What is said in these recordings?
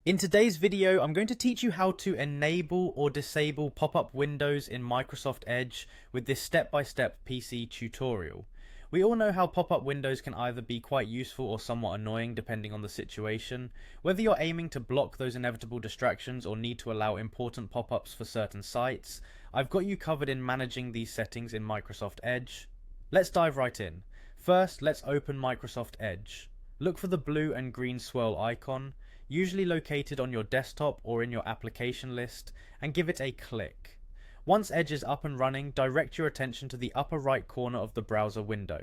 In today's video, I'm going to teach you how to enable or disable pop-up windows in Microsoft Edge with this step-by-step PC tutorial. We all know how pop-up windows can either be quite useful or somewhat annoying depending on the situation. Whether you're aiming to block those inevitable distractions or need to allow important pop-ups for certain sites, I've got you covered in managing these settings in Microsoft Edge. Let's dive right in. First, let's open Microsoft Edge. Look for the blue and green swirl icon, usually located on your desktop or in your application list, and give it a click. Once Edge is up and running, direct your attention to the upper right corner of the browser window.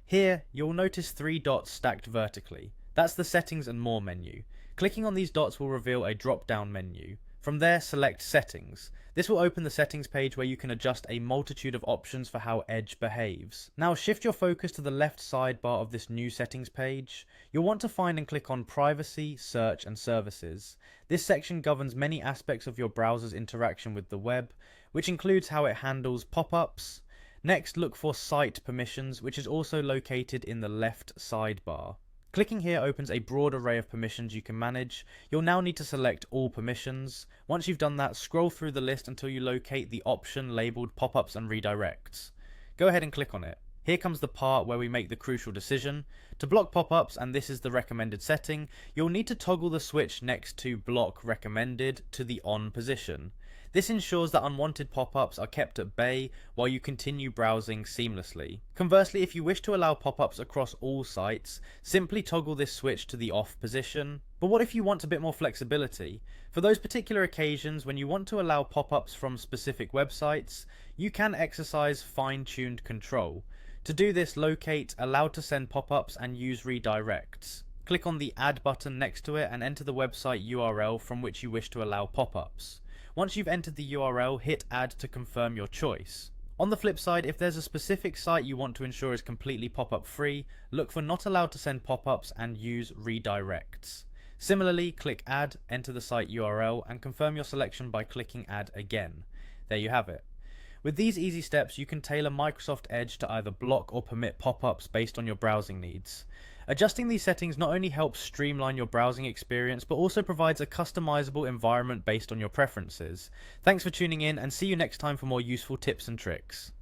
Here, you'll notice three dots stacked vertically. That's the Settings and More menu. Clicking on these dots will reveal a drop-down menu. From there, select Settings. This will open the settings page where you can adjust a multitude of options for how Edge behaves. Now shift your focus to the left sidebar of this new settings page. You'll want to find and click on Privacy, Search and Services. This section governs many aspects of your browser's interaction with the web, which includes how it handles pop-ups. Next, look for Site Permissions, which is also located in the left sidebar. Clicking here opens a broad array of permissions you can manage. You'll now need to select all permissions. Once you've done that, scroll through the list until you locate the option labelled pop-ups and redirects. Go ahead and click on it. Here comes the part where we make the crucial decision. To block pop-ups, and this is the recommended setting, you'll need to toggle the switch next to Block Recommended to the on position. This ensures that unwanted pop-ups are kept at bay while you continue browsing seamlessly. Conversely, if you wish to allow pop-ups across all sites, simply toggle this switch to the off position. But what if you want a bit more flexibility? For those particular occasions when you want to allow pop-ups from specific websites, you can exercise fine-tuned control. To do this, locate Allowed to Send Pop-ups and use Redirects. Click on the Add button next to it and enter the website URL from which you wish to allow pop-ups. Once you've entered the URL, hit Add to confirm your choice. On the flip side, if there's a specific site you want to ensure is completely pop-up free, look for Not Allowed to Send Pop-ups and use Redirects. Similarly, click Add, enter the site URL, and confirm your selection by clicking Add again. There you have it. With these easy steps, you can tailor Microsoft Edge to either block or permit pop-ups based on your browsing needs. Adjusting these settings not only helps streamline your browsing experience, but also provides a customizable environment based on your preferences. Thanks for tuning in, and see you next time for more useful tips and tricks.